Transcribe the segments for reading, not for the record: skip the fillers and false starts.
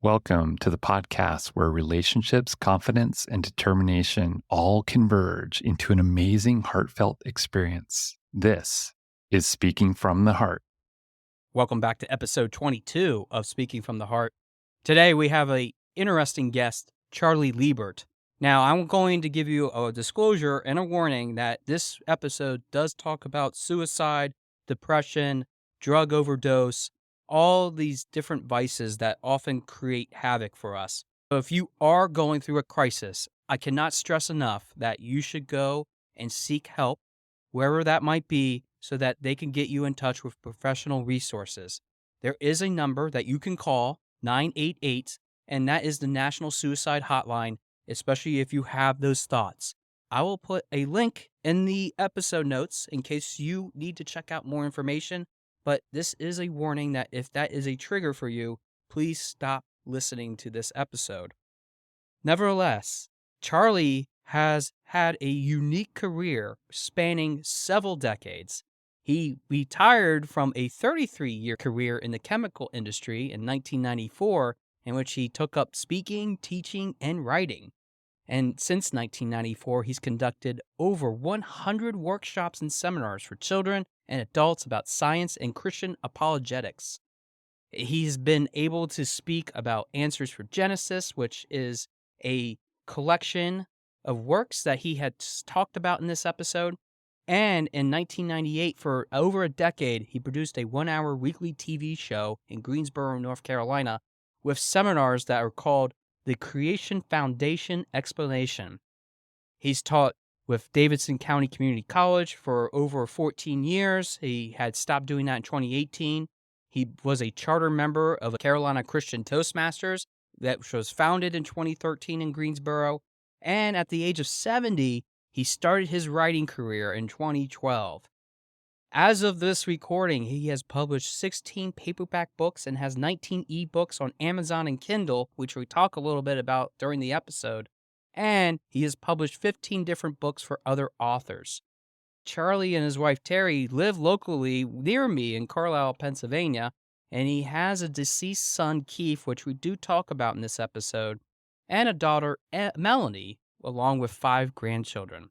Welcome to the podcast where relationships, confidence, and determination all converge into an amazing, heartfelt experience. This is Speaking from the Heart. Welcome back to episode 22 of Speaking from the Heart. Today we have an interesting guest, Charlie Liebert. Now, I'm going to give you a disclosure and a warning that this episode does talk about suicide, depression, drug overdose, all these different vices that often create havoc for us. So if you are going through a crisis, I cannot stress enough that you should go and seek help, wherever that might be, so that they can get you in touch with professional resources. There is a number that you can call, 988, and that is the National Suicide Hotline, especially if you have those thoughts. I will put a link in the episode notes in case you need to check out more information, but this is a warning that if that is a trigger for you, please stop listening to this episode. Nevertheless, Charlie has had a unique career spanning several decades. He retired from a 33-year career in the chemical industry in 1994, in which he took up speaking, teaching, and writing. And since 1994, he's conducted over 100 workshops and seminars for children and adults about science and Christian apologetics. He's been able to speak about Answers for Genesis, which is a collection of works that he had talked about in this episode. And in 1998, for over a decade, he produced a 1-hour weekly TV show in Greensboro, North Carolina, with seminars that are called The Creation Foundation Explanation. He's taught with Davidson County Community College for over 14 years. He had stopped doing that in 2018. He was a charter member of a Carolina Christian Toastmasters that was founded in 2013 in Greensboro. And at the age of 70, he started his writing career in 2012. As of this recording, he has published 16 paperback books and has 19 ebooks on Amazon and Kindle, which we talk a little bit about during the episode. And he has published 15 different books for other authors. Charlie and his wife Terry live locally near me in Carlisle, Pennsylvania, and he has a deceased son, Keith, which we do talk about in this episode, and a daughter, Melanie, along with 5 grandchildren.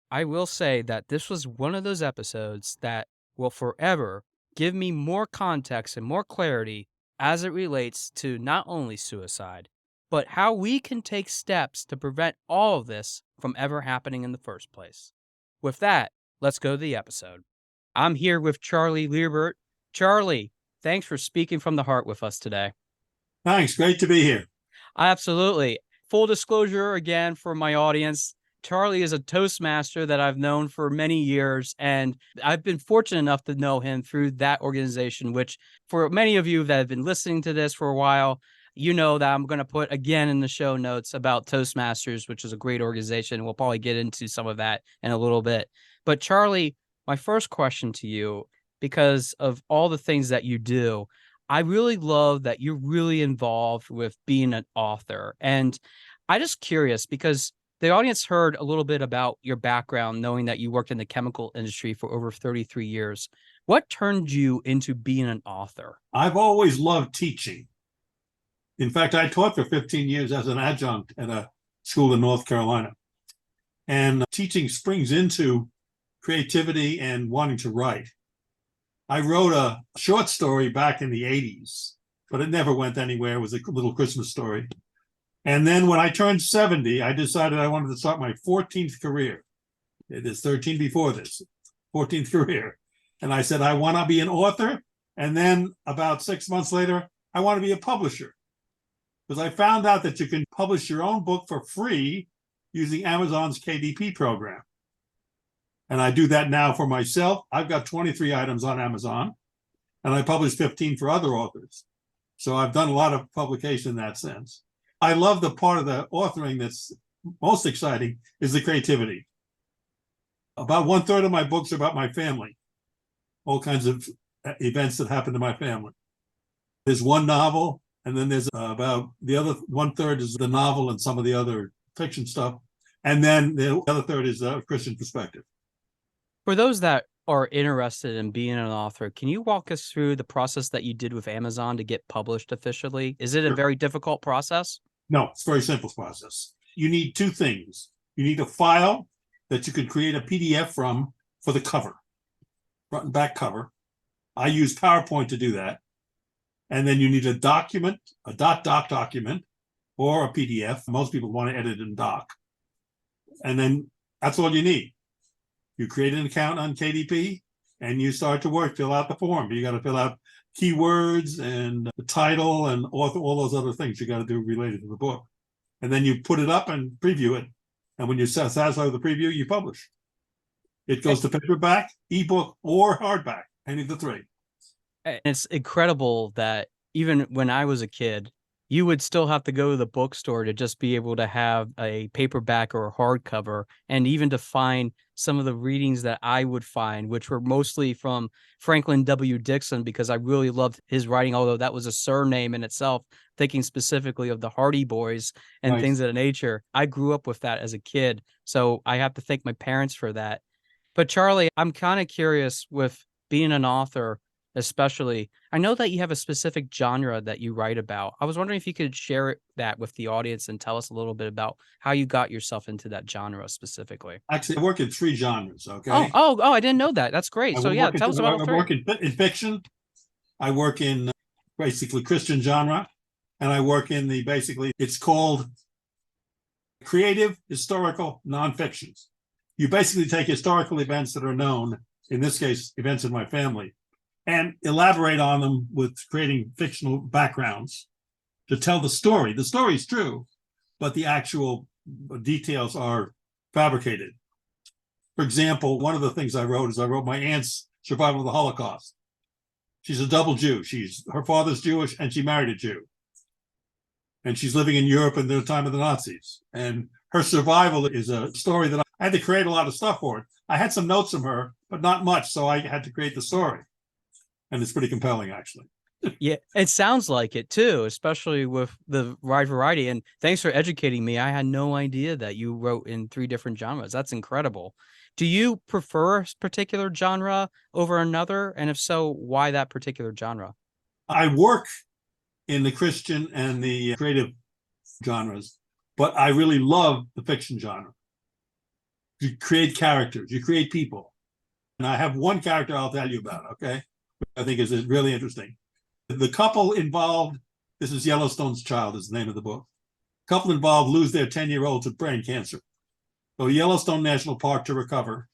I will say that this was one of those episodes that will forever give me more context and more clarity as it relates to not only suicide, but how we can take steps to prevent all of this from ever happening in the first place. With that, let's go to the episode. I'm here with Charlie Liebert. Charlie, thanks for speaking from the heart with us today. Thanks. Great to be here. Absolutely. Full disclosure again for my audience, Charlie is a Toastmaster that I've known for many years, and I've been fortunate enough to know him through that organization, which for many of you that have been listening to this for a while, you know that I'm going to put again in the show notes about Toastmasters, which is a great organization. We'll probably get into some of that in a little bit. But Charlie, my first question to you, because of all the things that you do, I really love that you're really involved with being an author. And I'm just curious because the audience heard a little bit about your background, knowing that you worked in the chemical industry for over 33 years. What turned you into being an author? I've always loved teaching. In fact, I taught for 15 years as an adjunct at a school in North Carolina. And teaching springs into creativity and wanting to write. I wrote a short story back in the 80s, but it never went anywhere. It was a little Christmas story. And then when I turned 70, I decided I wanted to start my 14th career. There's 13 before this, 14th career. And I said, I want to be an author. And then about 6 months later, I want to be a publisher. Because I found out that you can publish your own book for free using Amazon's KDP program. And I do that now for myself. I've got 23 items on Amazon, and I publish 15 for other authors. So I've done a lot of publication in that sense. I love the part of the authoring that's most exciting is the creativity. About 1/3 of my books are about my family, all kinds of events that happen to my family. There's one novel, and then there's about the other 1/3 is the novel and some of the other fiction stuff. And then the other third is a Christian perspective. For those that are interested in being an author, can you walk us through the process that you did with Amazon to get published officially? Is it a Sure. very difficult process? No, it's a very simple process. You need two things. You need a file that you could create a PDF from for the cover, front and back cover. I use PowerPoint to do that. And then you need a document, a .doc document, or a PDF. Most people want to edit in doc. And then that's all you need. You create an account on KDP and you start to work, fill out the form. You got to fill out keywords and the title and all those other things you got to do related to the book. And then you put it up and preview it. And when you're satisfied with the preview, you publish. It goes to paperback, ebook, or hardback, any of the three. And it's incredible that even when I was a kid, you would still have to go to the bookstore to just be able to have a paperback or a hardcover, and even to find some of the readings that I would find, which were mostly from Franklin W. Dixon, because I really loved his writing, although that was a surname in itself, thinking specifically of the Hardy Boys and Nice. things of that nature. I grew up with that as a kid, so I have to thank my parents for that. But Charlie, I'm kind of curious with being an author, especially. I know that you have a specific genre that you write about. I was wondering if you could share that with the audience and tell us a little bit about how you got yourself into that genre specifically. Actually, I work in three genres, Oh, okay? I didn't know that. That's great. So yeah, tell us about all I three. work in fiction. I work in basically Christian genre. And I work in it's called creative historical nonfictions. You basically take historical events that are known, in this case, events in my family, and elaborate on them with creating fictional backgrounds to tell the story. The story is true, but the actual details are fabricated. For example, one of the things I wrote my aunt's survival of the Holocaust. She's a double Jew. Her father's Jewish and she married a Jew. And she's living in Europe in the time of the Nazis. And her survival is a story that I had to create a lot of stuff for it. I had some notes from her, but not much. So I had to create the story. And it's pretty compelling, actually. Yeah, it sounds like it too, especially with the wide variety. And thanks for educating me. I had no idea that you wrote in three different genres. That's incredible. Do you prefer a particular genre over another? And if so, why that particular genre? I work in the Christian and the creative genres, but I really love the fiction genre. You create characters, you create people. And I have one character I'll tell you about, okay? I think is really interesting. The couple involved, this is Yellowstone's Child is the name of the book. Couple involved lose their 10-year-olds with brain cancer. Go to Yellowstone National Park to recover,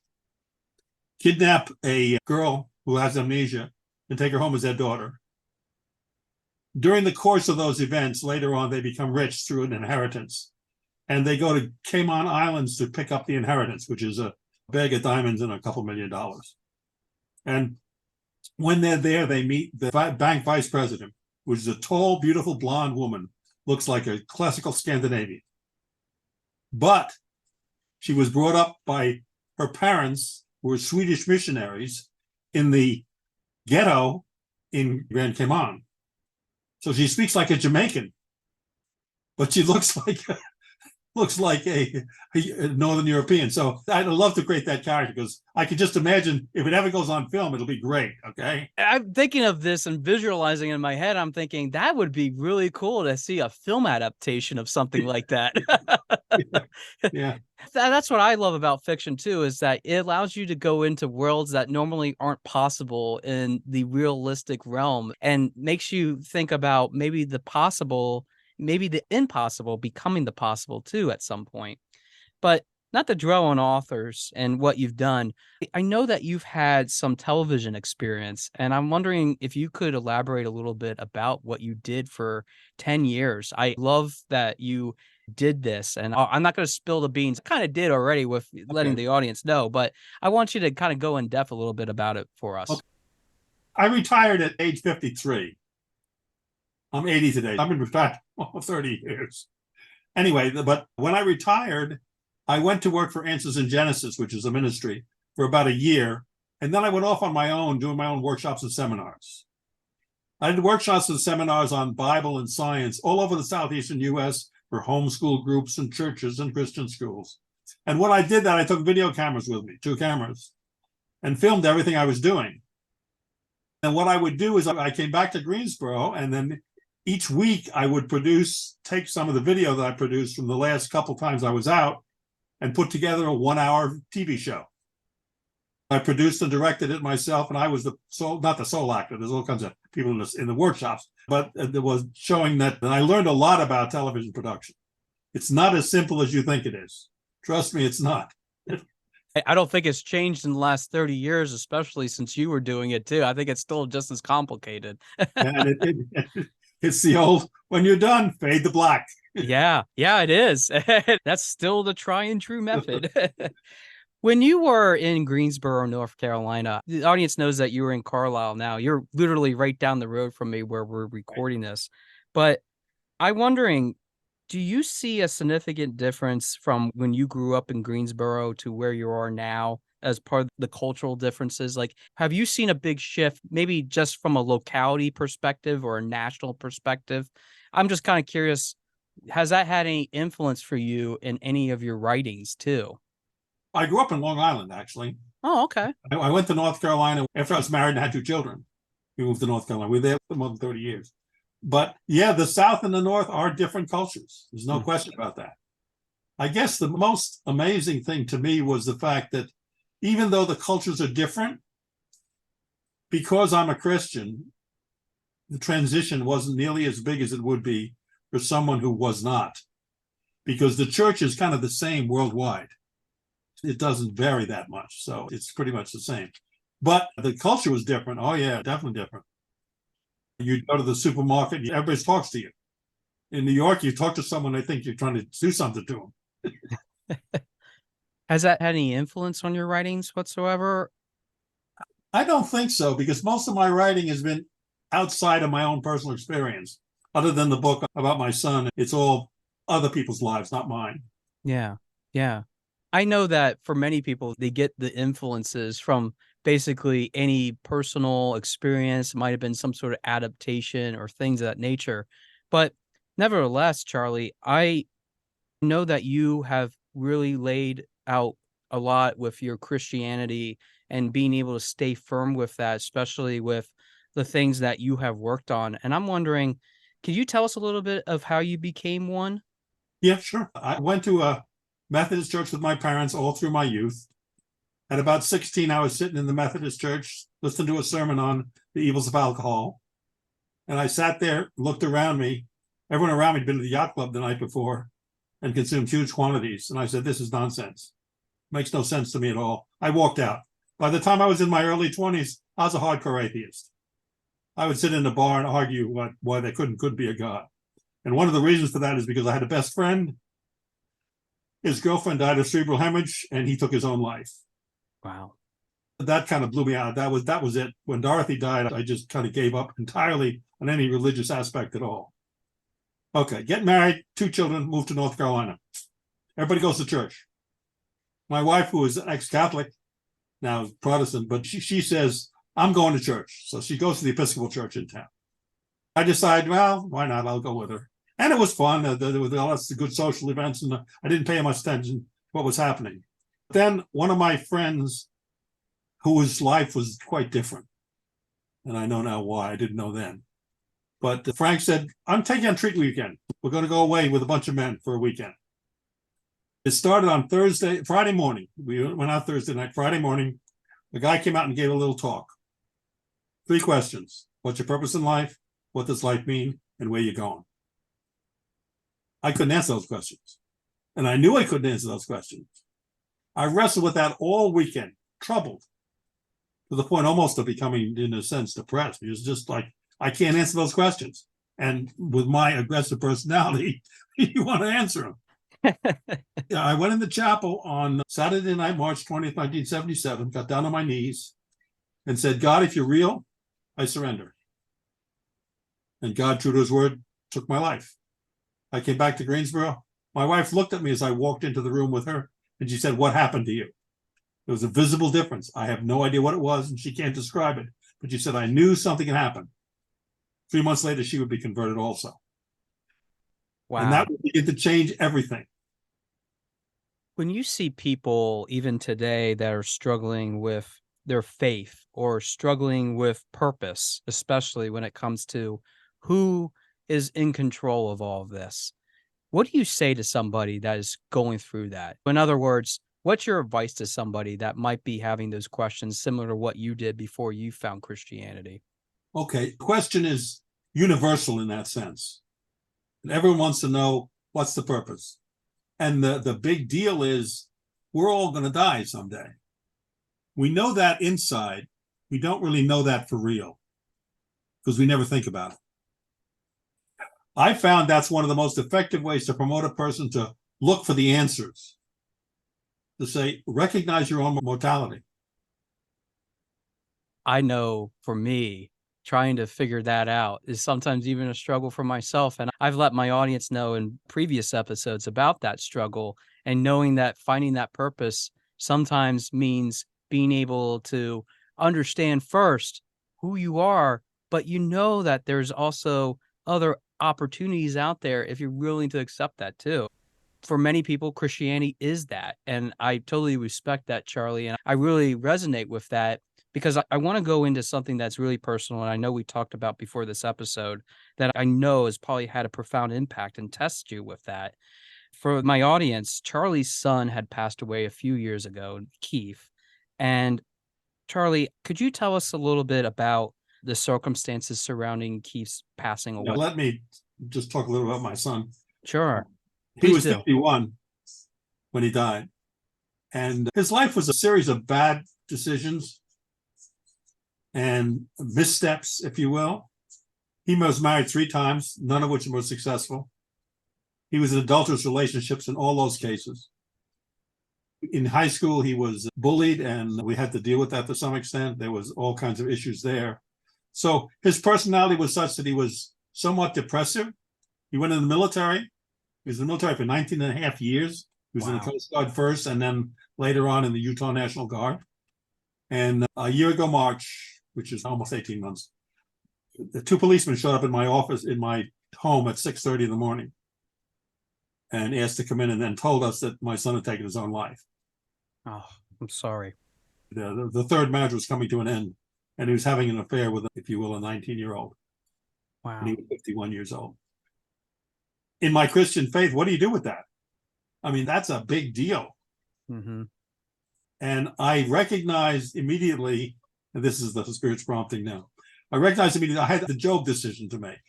kidnap a girl who has amnesia and take her home as their daughter. During the course of those events, later on, they become rich through an inheritance. And they go to Cayman Islands to pick up the inheritance, which is a bag of diamonds and a couple $1 million. And when they're there, they meet the bank vice president, which is a tall, beautiful blonde woman, looks like a classical Scandinavian. But she was brought up by her parents, who were Swedish missionaries, in the ghetto in Grand Cayman. So she speaks like a Jamaican, but she looks like a Northern European. So I'd love to create that character because I could just imagine if it ever goes on film, it'll be great. Okay. I'm thinking of this and visualizing in my head. I'm thinking that would be really cool to see a film adaptation of something like that. Yeah. That's what I love about fiction too, is that it allows you to go into worlds that normally aren't possible in the realistic realm and makes you think about maybe the possible, maybe the impossible becoming the possible too at some point. But not to dwell on authors and what you've done, I know that you've had some television experience, and I'm wondering if you could elaborate a little bit about what you did for 10 years. I love that you did this, and I'm not going to spill the beans. I kind of did already with letting the audience know, but I want you to kind of go in depth a little bit about it for us. Okay. I retired at age 53. I'm 80 today. I've been retired for 30 years. Anyway, but when I retired, I went to work for Answers in Genesis, which is a ministry, for about a year. And then I went off on my own, doing my own workshops and seminars. I did workshops and seminars on Bible and science all over the southeastern U.S. for homeschool groups and churches and Christian schools. And when I did that, I took video cameras with me, 2 cameras. and filmed everything I was doing. And what I would do is I came back to Greensboro, and then each week I would take some of the video that I produced from the last couple times I was out and put together a 1-hour TV show. I produced and directed it myself, and I was not the sole actor. There's all kinds of people in the workshops, but it was showing that I learned a lot about television production. It's not as simple as you think it is. Trust me, it's not. I don't think it's changed in the last 30 years, especially since you were doing it too. I think it's still just as complicated. And it's the old, when you're done, fade to black. Yeah, it is. That's still the try and true method. When you were in Greensboro, North Carolina, the audience knows that you were in Carlisle now. You're literally right down the road from me where we're recording this. But I'm wondering, do you see a significant difference from when you grew up in Greensboro to where you are now as part of the cultural differences? Like, have you seen a big shift, maybe just from a locality perspective or a national perspective? I'm just kind of curious, has that had any influence for you in any of your writings too? I grew up in Long Island, actually. Oh, okay. I went to North Carolina after I was married and had 2 children. We moved to North Carolina. We were there for more than 30 years. But yeah, the South and the North are different cultures. There's no question about that. I guess the most amazing thing to me was the fact that even though the cultures are different, because I'm a Christian, the transition wasn't nearly as big as it would be for someone who was not, because the church is kind of the same worldwide. It doesn't vary that much, so it's pretty much the same. But the culture was different. Oh yeah, definitely different. You go to the supermarket, everybody talks to you. In New York, you talk to someone, they think you're trying to do something to them. Has that had any influence on your writings whatsoever? I don't think so, because most of my writing has been outside of my own personal experience. Other than the book about my son, it's all other people's lives, not mine. Yeah. I know that for many people, they get the influences from basically any personal experience. It might have been some sort of adaptation or things of that nature. But nevertheless, Charlie, I know that you have really laid out a lot with your Christianity and being able to stay firm with that, especially with the things that you have worked on. And I'm wondering, can you tell us a little bit of how you became one? Yeah, sure. I went to a Methodist church with my parents all through my youth. At about 16, I was sitting in the Methodist church, listening to a sermon on the evils of alcohol. And I sat there, looked around me. Everyone around me had been to the yacht club the night before and consumed huge quantities. And I said, this is nonsense. Makes no sense to me at all. I walked out. By the time I was in my early 20s, I was a hardcore atheist. I would sit in a bar and argue why there could be a God. And one of the reasons for that is because I had a best friend. His girlfriend died of cerebral hemorrhage, and he took his own life. Wow. That kind of blew me out. That was it. When Dorothy died, I just kind of gave up entirely on any religious aspect at all. Okay, get married, 2 children, move to North Carolina. Everybody goes to church. My wife, who is ex-Catholic, now Protestant, but she says, I'm going to church. So she goes to the Episcopal church in town. I decide, well, why not? I'll go with her. And it was fun. There were lots of good social events, and I didn't pay much attention to what was happening. Then one of my friends, whose life was quite different, and I know now why, I didn't know then. But Frank said, I'm taking on treat weekend. We're going to go away with a bunch of men for a weekend. It started on Friday morning. We went out Thursday night. Friday morning, the guy came out and gave a little talk. 3 questions. What's your purpose in life? What does life mean? And where you going? I couldn't answer those questions. And I knew I couldn't answer those questions. I wrestled with that all weekend, troubled, to the point almost of becoming, in a sense, depressed. It was just like, I can't answer those questions. And with my aggressive personality, you want to answer them. Yeah, I went in the chapel on Saturday night, March 20th, 1977, got down on my knees and said, God, if you're real, I surrender. And God, true to his word, took my life. I came back to Greensboro. My wife looked at me as I walked into the room with her, and she said, what happened to you? There was a visible difference. I have no idea what it was, and she can't describe it. But she said, I knew something had happened. 3 months later, she would be converted also. Wow. And that would begin to change everything. When you see people, even today, that are struggling with their faith or struggling with purpose, especially when it comes to who is in control of all of this. What do you say to somebody that is going through that? In other words, what's your advice to somebody that might be having those questions similar to what you did before you found Christianity? Okay, the question is universal in that sense. And everyone wants to know what's the purpose. And the big deal is we're all going to die someday. We know that inside. We don't really know that for real because we never think about it. I found that's one of the most effective ways to promote a person to look for the answers, to say, recognize your own mortality. I know for me, trying to figure that out is sometimes even a struggle for myself. And I've let my audience know in previous episodes about that struggle and knowing that finding that purpose sometimes means being able to understand first who you are, but you know that there's also other opportunities out there if you're willing to accept that too. For many people, Christianity is that. And I totally respect that, Charlie. And I really resonate with that because I want to go into something that's really personal. And I know we talked about before this episode that I know has probably had a profound impact and tested you with that. For my audience, Charlie's son had passed away a few years ago, Keith. And Charlie, could you tell us a little bit about the circumstances surrounding Keith's passing Now, away? let me just talk a little about my son. Sure. He Please was do. 51 when he died. And his life was a series of bad decisions and missteps, if you will. He was married 3 times, none of which were successful. He was in adulterous relationships in all those cases. In high school, he was bullied, and we had to deal with that to some extent. There was all kinds of issues there. So his personality was such that he was somewhat depressive. He went in the military. He was in the military for 19 and a half years. He was in the Wow. Coast Guard first, and then later on in the Utah National Guard. And a year ago, March, which is almost 18 months, the 2 policemen showed up in my office, in my home at 6:30 in the morning and asked to come in, and then told us that my son had taken his own life. Oh, I'm sorry. The 3rd marriage was coming to an end, and he was having an affair with, if you will, a 19-year-old. And he Wow. was 51 years old. In my Christian faith, what do you do with that? I mean, that's a big deal. Mm-hmm. And I recognized immediately, and this is the Spirit's prompting now, I recognized immediately I had the Job decision to make.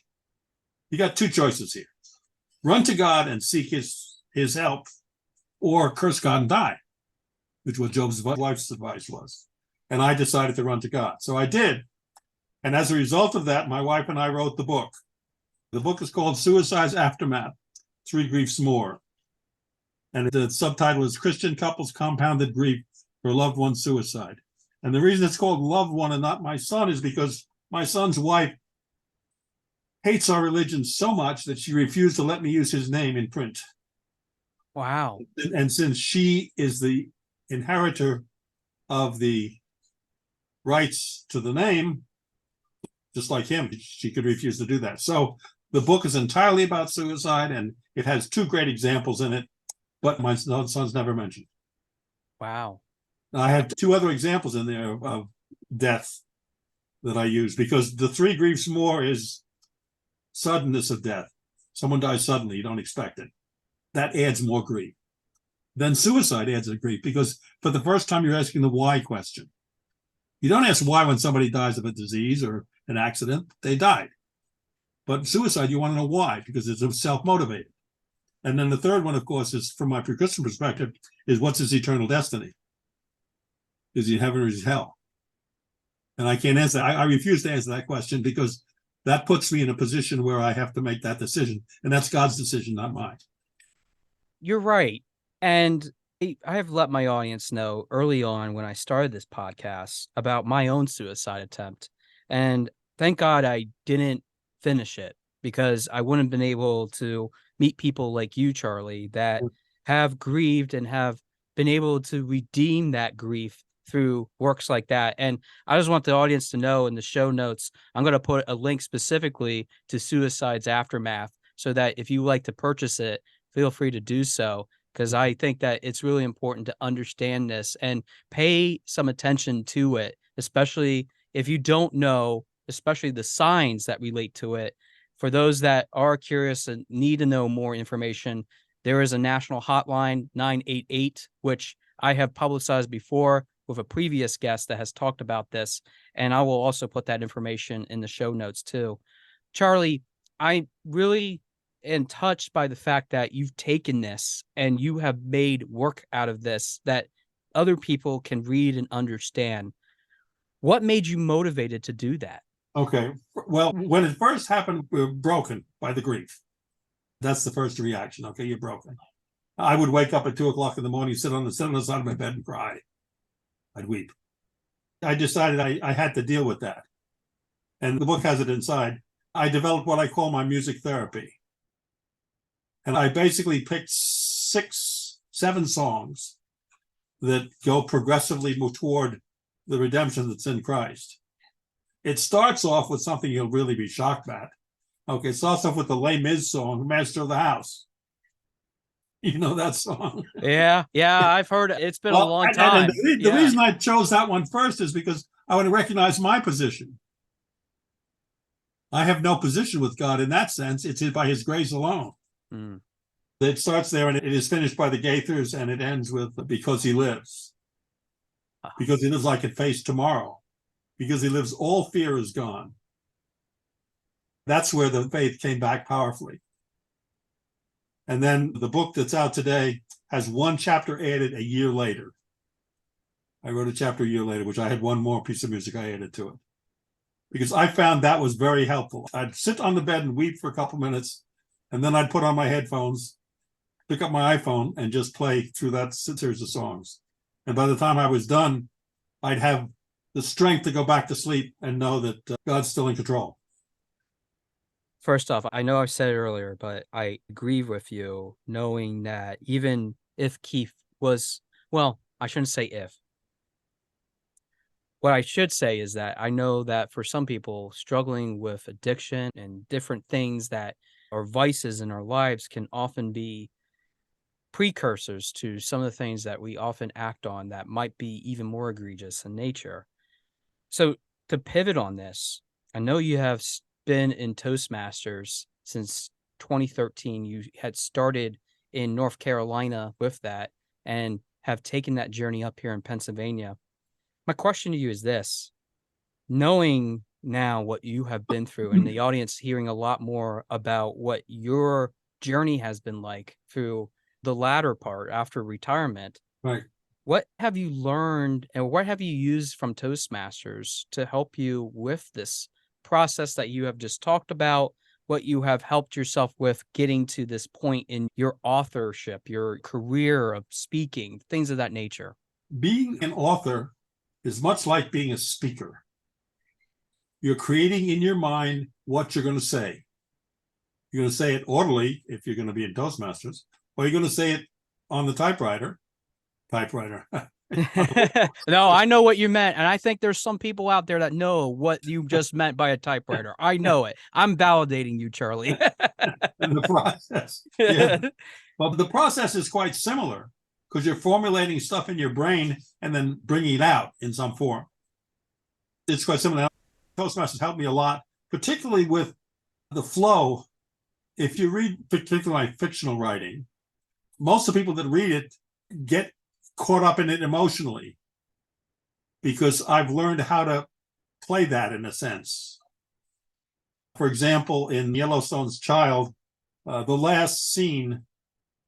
You got 2 choices here. Run to God and seek his help, or curse God and die, which was Job's wife's advice was. And I decided to run to God. So I did. And as a result of that, my wife and I wrote the book. The book is called Suicide's Aftermath, 3 Griefs More. And the subtitle is Christian Couples Compounded Grief for Loved One's Suicide. And the reason it's called Loved One and not my son is because my son's wife hates our religion so much that she refused to let me use his name in print. Wow. And since she is the inheritor of the rights to the name, just like him, she could refuse to do that. So the book is entirely about suicide, and it has 2 great examples in it, but my son's never mentioned. Wow. I have 2 other examples in there of death that I use, because the 3 griefs more is suddenness of death. Someone dies suddenly, you don't expect it. That adds more grief. Then suicide adds a grief, because for the first time you're asking the why question. You don't ask why when somebody dies of a disease or an accident, they died. But suicide, you want to know why, because it's self-motivated. And then the third one, of course, is from my pre-Christian perspective, is what's his eternal destiny? Is he in heaven or is he hell? And I can't answer. I refuse to answer that question, because that puts me in a position where I have to make that decision. And that's God's decision, not mine. You're right. And I have let my audience know early on when I started this podcast about my own suicide attempt. And thank God I didn't finish it, because I wouldn't have been able to meet people like you, Charlie, that have grieved and have been able to redeem that grief through works like that. And I just want the audience to know, in the show notes, I'm going to put a link specifically to Suicide's Aftermath, so that if you like to purchase it, feel free to do so, because I think that it's really important to understand this and pay some attention to it, especially if you don't know, especially the signs that relate to it. For those that are curious and need to know more information, there is a national hotline, 988, which I have publicized before with a previous guest that has talked about this. And I will also put that information in the show notes too. Charlie, I really am touched by the fact that you've taken this and you have made work out of this that other people can read and understand. What made you motivated to do that? Okay. Well, when it first happened, we were broken by the grief. That's the first reaction. Okay, you're broken. I would wake up at 2 o'clock in the morning, sit on the side of my bed and cry. I'd weep. I decided I had to deal with that. And the book has it inside. I developed what I call my music therapy. And I basically picked 6, 7 songs that go progressively toward the redemption that's in Christ. It starts off with something you'll really be shocked at. Okay, it starts off with the Les Mis song, Master of the House. You know that song? Yeah, I've heard it. It's been a long time. And the reason I chose that one first is because I want to recognize my position. I have no position with God in that sense. It's by his grace alone. Mm. It starts there and it is finished by the Gaithers and it ends with because he lives. Because he lives, I can face tomorrow. Because he lives, all fear is gone. That's where the faith came back powerfully. And then the book that's out today has 1 chapter added a year later. I wrote a chapter a year later, which I had one more piece of music I added to it. Because I found that was very helpful. I'd sit on the bed and weep for a couple minutes, and then I'd put on my headphones, pick up my iPhone, and just play through that series of songs. And by the time I was done, I'd have the strength to go back to sleep and know that God's still in control. First off, I know I said it earlier, but I agree with you knowing that even if Keith was, well, I shouldn't say if. What I should say is that I know that for some people struggling with addiction and different things that are vices in our lives can often be precursors to some of the things that we often act on that might be even more egregious in nature. So to pivot on this, I know you have been in Toastmasters since 2013. You had started in North Carolina with that and have taken that journey up here in Pennsylvania. My question to you is this: knowing now what you have been through and the audience hearing a lot more about what your journey has been like through the latter part after retirement, Right. what have you learned and what have you used from Toastmasters to help you with this process that you have just talked about, what you have helped yourself with getting to this point in your authorship, your career of speaking, things of that nature? Being an author is much like being a speaker. You're creating in your mind what you're going to say. You're going to say it orally if you're going to be in Toastmasters, or you're going to say it on the typewriter. No, I know what you meant. And I think there's some people out there that know what you just meant by a typewriter. I know it. I'm validating you, Charlie. In the process. Yeah. But the process is quite similar because you're formulating stuff in your brain and then bringing it out in some form. It's quite similar. Toastmasters helped me a lot, particularly with the flow. If you read particularly fictional writing, most of the people that read it get caught up in it emotionally because I've learned how to play that in a sense. For example, in Yellowstone's Child, the last scene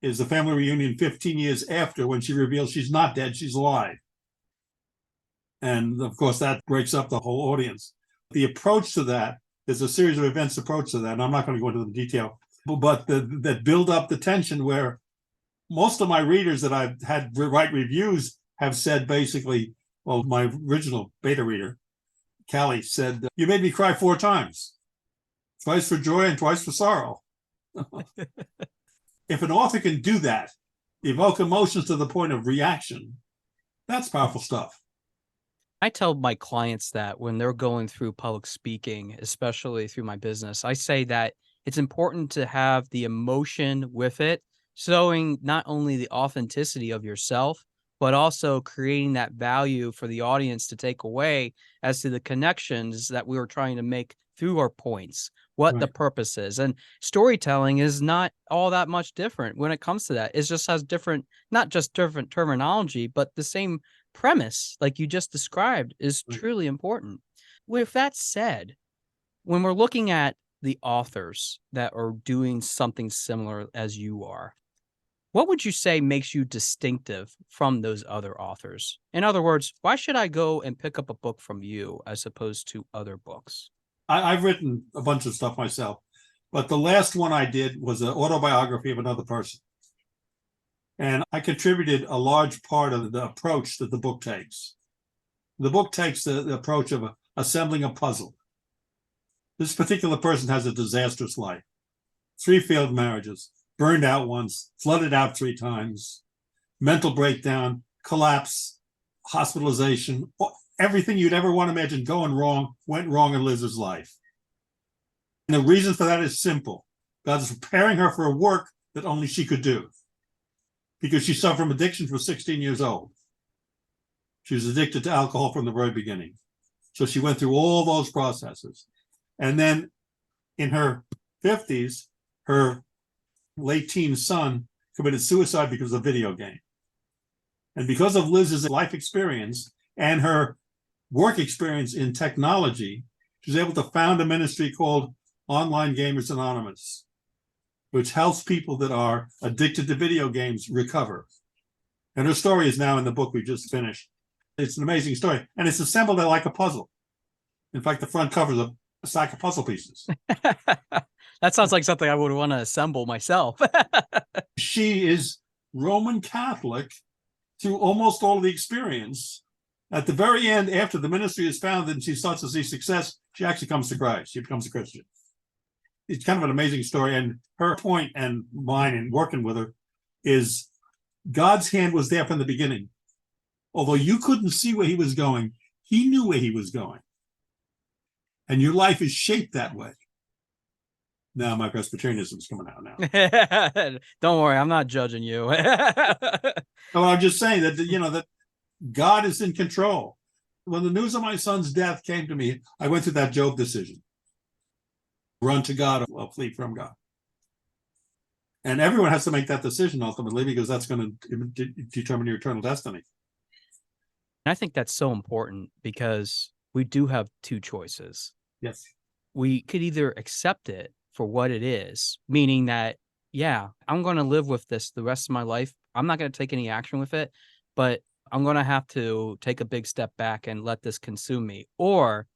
is the family reunion 15 years after when she reveals she's not dead, she's alive. And of course, that breaks up the whole audience. The approach to that, there's a series of events approach to that, and I'm not going to go into the detail, but that build up the tension where most of my readers that I've had write reviews have said basically, well, my original beta reader, Callie, said, you made me cry 4 times, twice for joy and twice for sorrow. If an author can do that, evoke emotions to the point of reaction, that's powerful stuff. I tell my clients that when they're going through public speaking, especially through my business, I say that it's important to have the emotion with it, showing not only the authenticity of yourself, but also creating that value for the audience to take away as to the connections that we were trying to make through our points, what the Right. purpose is. And storytelling is not all that much different when it comes to that. It just has different, not just different terminology, but the same premise, like you just described, is Right. truly important. With that said, when we're looking at the authors that are doing something similar as you are, what would you say makes you distinctive from those other authors? In other words, why should I go and pick up a book from you as opposed to other books? I've written a bunch of stuff myself, but the last one I did was an autobiography of another person. And I contributed a large part of the approach that the book takes. The book takes the approach of assembling a puzzle. This particular person has a disastrous life, 3 failed marriages, burned out once, flooded out 3 times, mental breakdown, collapse, hospitalization, everything you'd ever want to imagine going wrong went wrong in Liz's life. And the reason for that is simple. God is preparing her for a work that only she could do, because she suffered from addiction from 16 years old. She was addicted to alcohol from the very beginning. So she went through all those processes. And then in her 50s, her late teen son committed suicide because of a video game. And because of Liz's life experience and her work experience in technology, she was able to found a ministry called Online Gamers Anonymous, which helps people that are addicted to video games recover. And her story is now in the book we just finished. It's an amazing story. And it's assembled like a puzzle. In fact, the front cover is a stack of puzzle pieces. That sounds like something I would want to assemble myself. She is Roman Catholic through almost all of the experience. At the very end, after the ministry is founded and she starts to see success, she actually comes to Christ. She becomes a Christian. It's kind of an amazing story. And her point and mine in working with her is God's hand was there from the beginning. Although you couldn't see where he was going, he knew where he was going. And your life is shaped that way. Now my Presbyterianism is coming out now. Don't worry, I'm not judging you. So I'm just saying that, that God is in control. When the news of my son's death came to me, I went through that Job decision. Run to God or flee from God. And everyone has to make that decision ultimately, because that's going to determine your eternal destiny. I think that's so important because we do have 2 choices. Yes. We could either accept it for what it is, meaning that, yeah, I'm going to live with this the rest of my life. I'm not going to take any action with it, but I'm going to have to take a big step back and let this consume me. Or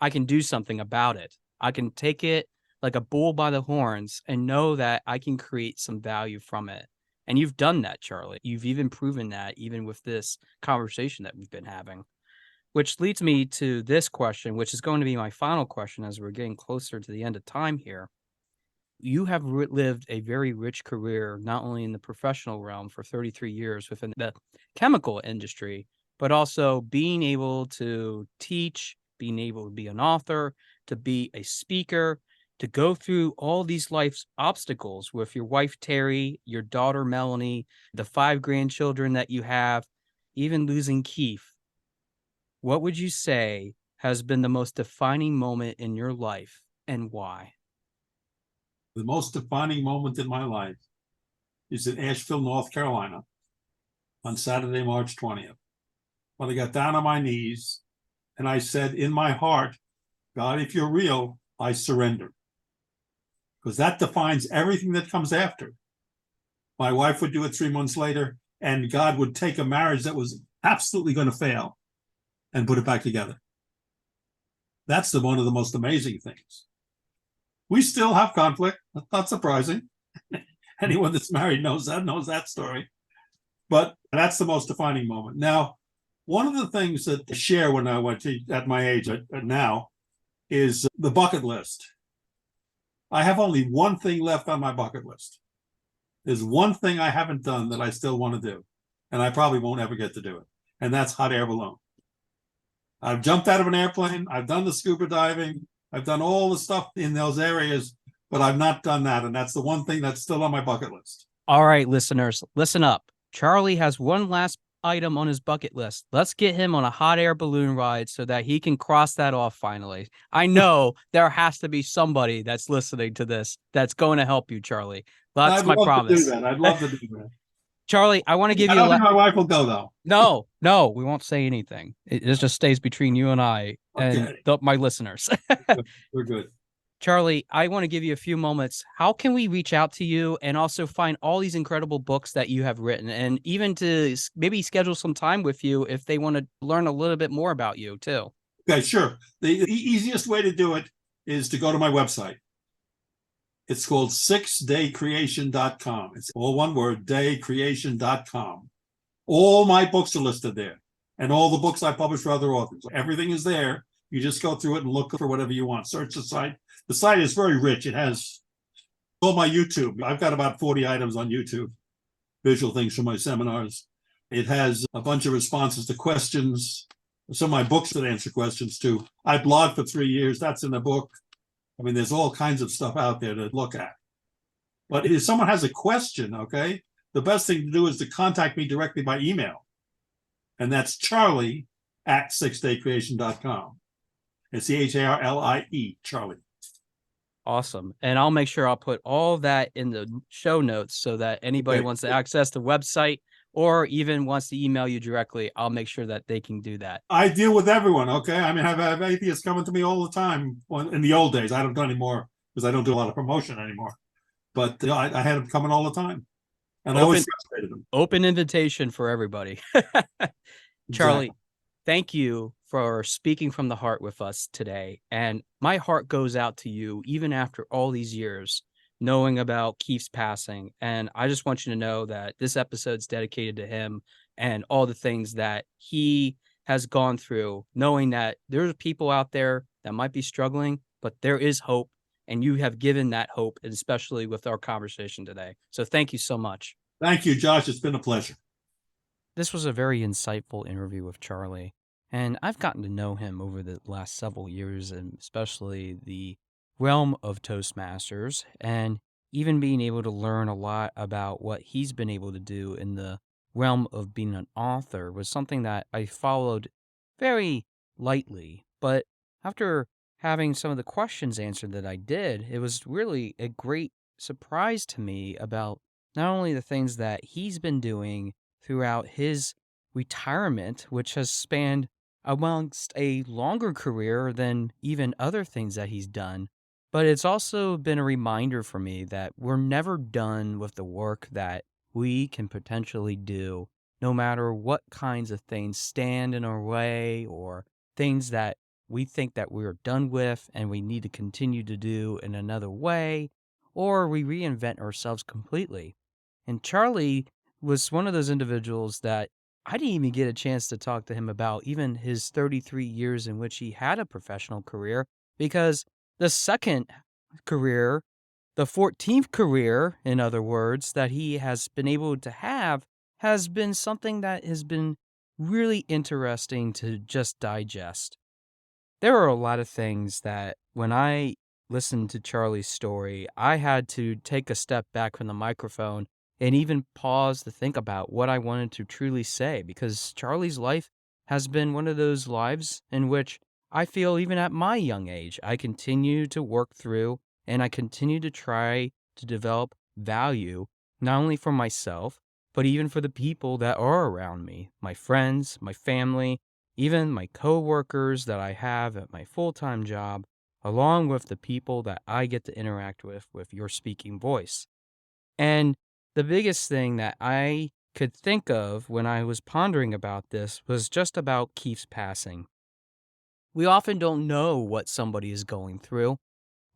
I can do something about it. I can take it like a bull by the horns and know that I can create some value from it. And you've done that, Charlie. You've even proven that even with this conversation that we've been having. Which leads me to this question, which is going to be my final question as we're getting closer to the end of time here. You have lived a very rich career, not only in the professional realm for 33 years within the chemical industry, but also being able to teach, being able to be an author, to be a speaker, to go through all these life's obstacles with your wife, Terry, your daughter, Melanie, the 5 grandchildren that you have, even losing Keith. What would you say has been the most defining moment in your life and why? The most defining moment in my life is in Asheville, North Carolina on Saturday, March 20th, when I got down on my knees and I said in my heart, God, if you're real, I surrender. Because that defines everything that comes after. My wife would do it 3 months later, and God would take a marriage that was absolutely going to fail and put it back together. That's one of the most amazing things. We still have conflict. That's not surprising. Anyone that's married knows that story. But that's the most defining moment. Now, one of the things that I share when I went to, at my age now, is the bucket list. I have only one thing left on my bucket list. There's one thing I haven't done that I still want to do, and I probably won't ever get to do it, and that's hot air balloon. I've jumped out of an airplane. I've done the scuba diving. I've done all the stuff in those areas, but I've not done that, and that's the one thing that's still on my bucket list. All right, listeners, listen up. Charlie has one last item on his bucket list. Let's get him on a hot air balloon ride so that he can cross that off finally. I know there has to be somebody that's listening to this that's going to help you, Charlie. That's I'd my love to do promise. that. I'd love to do that. Charlie, I want to give I you don't think my wife will go, though. No, we won't say anything. It just stays between you and I and Okay. my listeners. We're good. Charlie, I want to give you a few moments. How can we reach out to you and also find all these incredible books that you have written, and even to maybe schedule some time with you if they want to learn a little bit more about you too? Okay, sure. The easiest way to do it is to go to my website. It's called 6daycreation.com. It's all one word, daycreation.com. All my books are listed there, and all the books I publish for other authors. Everything is there. You just go through it and look for whatever you want. Search the site. The site is very rich. It has all my YouTube. I've got about 40 items on YouTube, visual things from my seminars. It has a bunch of responses to questions. Some of my books that answer questions too. I blogged for 3 years. That's in the book. I mean, there's all kinds of stuff out there to look at. But if someone has a question, okay, the best thing to do is to contact me directly by email. And that's charlie@6daycreation.com. It's CHARLIE, Charlie. Awesome. And I'll make sure I'll put all that in the show notes so that anybody wants to access the website or even wants to email you directly, I'll make sure that they can do that. I deal with everyone, okay? I mean, I have atheists coming to me all the time. Well, in the old days, I don't do anymore because I don't do a lot of promotion anymore. But I had them coming all the time. And I always frustrated them. Open invitation for everybody. Charlie, thank you for speaking from the heart with us today. And my heart goes out to you even after all these years, knowing about Keith's passing. And I just want you to know that this episode's dedicated to him and all the things that he has gone through, knowing that there's people out there that might be struggling, but there is hope. And you have given that hope, and especially with our conversation today. So thank you so much. Thank you, Josh. It's been a pleasure. This was a very insightful interview with Charlie, and I've gotten to know him over the last several years, and especially the realm of Toastmasters, and even being able to learn a lot about what he's been able to do in the realm of being an author was something that I followed very lightly. But after having some of the questions answered that I did, it was really a great surprise to me about not only the things that he's been doing throughout his retirement, which has spanned amongst a longer career than even other things that he's done, but it's also been a reminder for me that we're never done with the work that we can potentially do, no matter what kinds of things stand in our way or things that we think that we're done with and we need to continue to do in another way, or we reinvent ourselves completely. And Charlie was one of those individuals that I didn't even get a chance to talk to him about even his 33 years in which he had a professional career, because the second career, the 14th career, in other words, that he has been able to have has been something that has been really interesting to just digest. There are a lot of things that when I listened to Charlie's story, I had to take a step back from the microphone and even pause to think about what I wanted to truly say, because Charlie's life has been one of those lives in which I feel even at my young age, I continue to work through and I continue to try to develop value, not only for myself, but even for the people that are around me, my friends, my family, even my coworkers that I have at my full-time job, along with the people that I get to interact with your speaking voice. And the biggest thing that I could think of when I was pondering about this was just about Keith's passing. We often don't know what somebody is going through,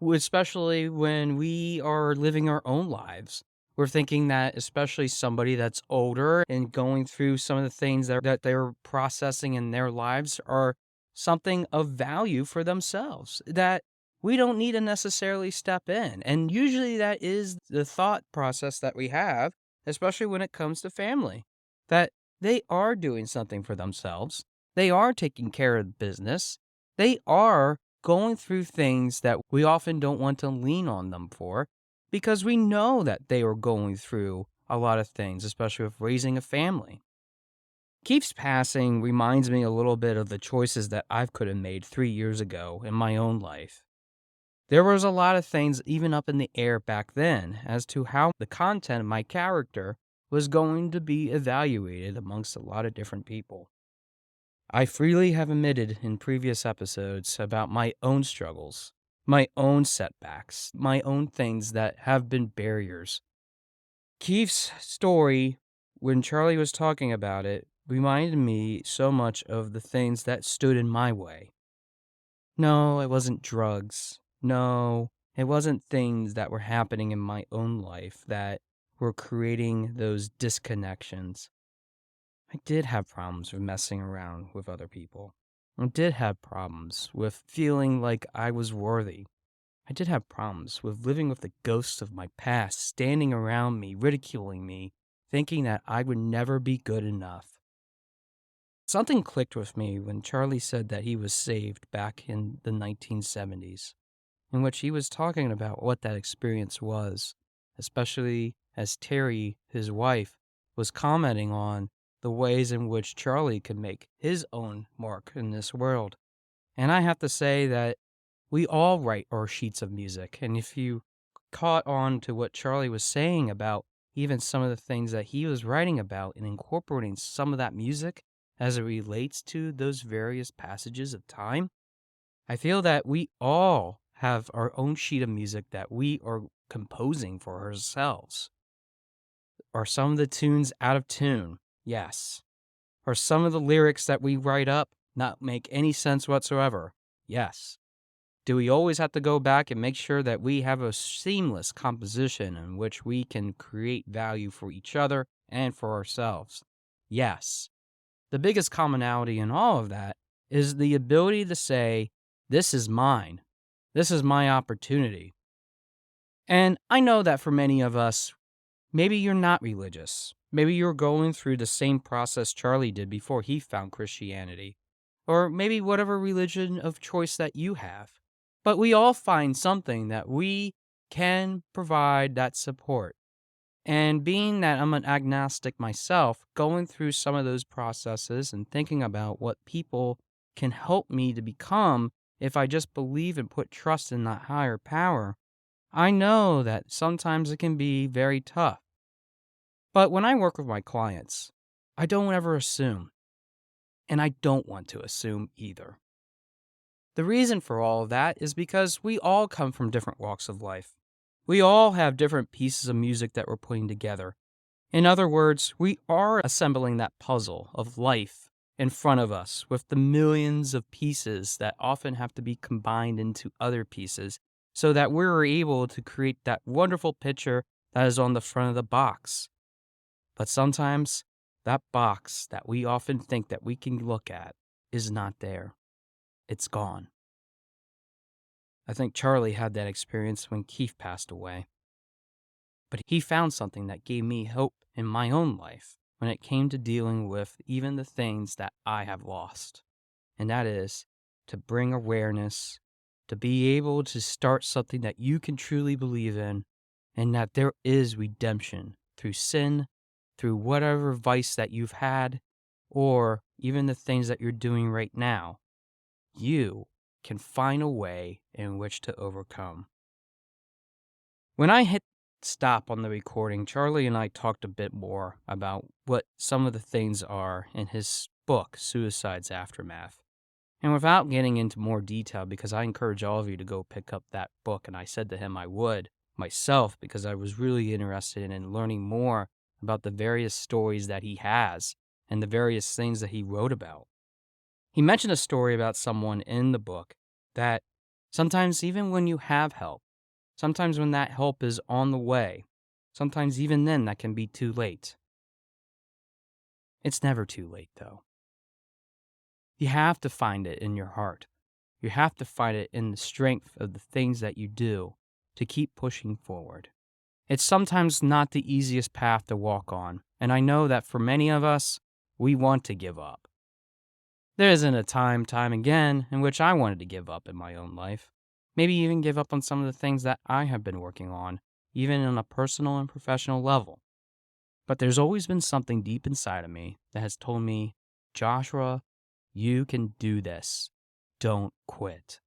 especially when we are living our own lives. We're thinking that especially somebody that's older and going through some of the things that they're processing in their lives are something of value for themselves, that we don't need to necessarily step in. And usually that is the thought process that we have, especially when it comes to family, that they are doing something for themselves. They are taking care of business. They are going through things that we often don't want to lean on them for, because we know that they are going through a lot of things, especially with raising a family. Keith's passing reminds me a little bit of the choices that I could have made 3 years ago in my own life. There was a lot of things even up in the air back then as to how the content of my character was going to be evaluated amongst a lot of different people. I freely have admitted in previous episodes about my own struggles, my own setbacks, my own things that have been barriers. Keith's story, when Charlie was talking about it, reminded me so much of the things that stood in my way. No, it wasn't drugs. No, it wasn't things that were happening in my own life that were creating those disconnections. I did have problems with messing around with other people. I did have problems with feeling like I was worthy. I did have problems with living with the ghosts of my past standing around me, ridiculing me, thinking that I would never be good enough. Something clicked with me when Charlie said that he was saved back in the 1970s, in which he was talking about what that experience was, especially as Terry, his wife, was commenting on the ways in which Charlie could make his own mark in this world. And I have to say that we all write our sheets of music, and if you caught on to what Charlie was saying about even some of the things that he was writing about and incorporating some of that music as it relates to those various passages of time, I feel that we all have our own sheet of music that we are composing for ourselves. Are some of the tunes out of tune? Yes. Are some of the lyrics that we write up not make any sense whatsoever? Yes. Do we always have to go back and make sure that we have a seamless composition in which we can create value for each other and for ourselves? Yes. The biggest commonality in all of that is the ability to say, this is mine. This is my opportunity. And I know that for many of us, maybe you're not religious. Maybe you're going through the same process Charlie did before he found Christianity. Or maybe whatever religion of choice that you have. But we all find something that we can provide that support. And being that I'm an agnostic myself, going through some of those processes and thinking about what people can help me to become if I just believe and put trust in that higher power, I know that sometimes it can be very tough. But when I work with my clients, I don't ever assume. And I don't want to assume either. The reason for all of that is because we all come from different walks of life. We all have different pieces of music that we're putting together. In other words, we are assembling that puzzle of life in front of us with the millions of pieces that often have to be combined into other pieces so that we're able to create that wonderful picture that is on the front of the box. But sometimes that box that we often think that we can look at is not there. It's gone. I think Charlie had that experience when Keith passed away. But he found something that gave me hope in my own life when it came to dealing with even the things that I have lost. And that is to bring awareness, to be able to start something that you can truly believe in, and that there is redemption through sin, through whatever vice that you've had, or even the things that you're doing right now. You can find a way in which to overcome. When I hit stop on the recording, Charlie and I talked a bit more about what some of the things are in his book, Suicide's Aftermath. And without getting into more detail, because I encourage all of you to go pick up that book, and I said to him I would myself because I was really interested in learning more about the various stories that he has and the various things that he wrote about. He mentioned a story about someone in the book that sometimes even when you have help, sometimes when that help is on the way, sometimes even then that can be too late. It's never too late, though. You have to find it in your heart. You have to find it in the strength of the things that you do to keep pushing forward. It's sometimes not the easiest path to walk on, and I know that for many of us, we want to give up. There isn't a time again, in which I wanted to give up in my own life. Maybe even give up on some of the things that I have been working on, even on a personal and professional level. But there's always been something deep inside of me that has told me, Joshua, you can do this. Don't quit.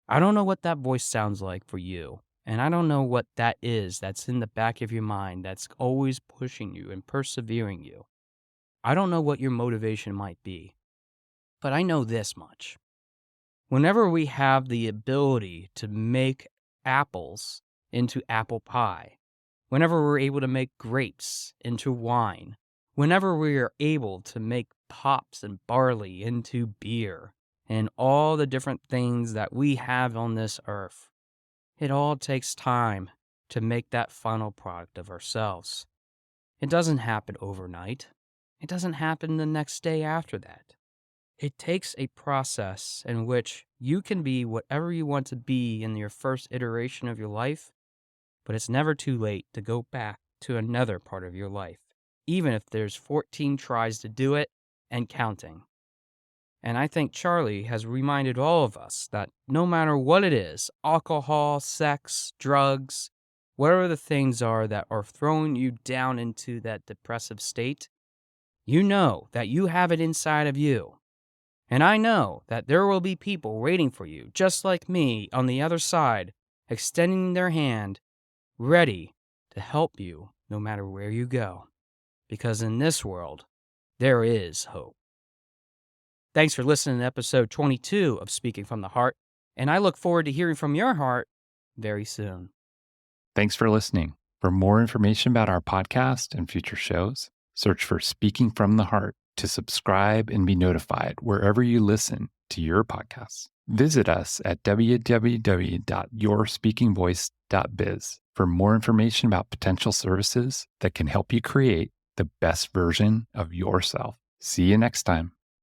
I don't know what that voice sounds like for you, and I don't know what that is that's in the back of your mind that's always pushing you and persevering you. I don't know what your motivation might be, but I know this much. Whenever we have the ability to make apples into apple pie, whenever we're able to make grapes into wine, whenever we are able to make hops and barley into beer, and all the different things that we have on this earth, it all takes time to make that final product of ourselves. It doesn't happen overnight. It doesn't happen the next day after that. It takes a process in which you can be whatever you want to be in your first iteration of your life, but it's never too late to go back to another part of your life, even if there's 14 tries to do it and counting. And I think Charlie has reminded all of us that no matter what it is, alcohol, sex, drugs, whatever the things are that are throwing you down into that depressive state, you know that you have it inside of you. And I know that there will be people waiting for you, just like me, on the other side, extending their hand, ready to help you no matter where you go. Because in this world, there is hope. Thanks for listening to episode 22 of Speaking from the Heart, and I look forward to hearing from your heart very soon. Thanks for listening. For more information about our podcast and future shows, search for Speaking from the Heart to subscribe and be notified wherever you listen to your podcasts. Visit us at www.yourspeakingvoice.biz for more information about potential services that can help you create the best version of yourself. See you next time.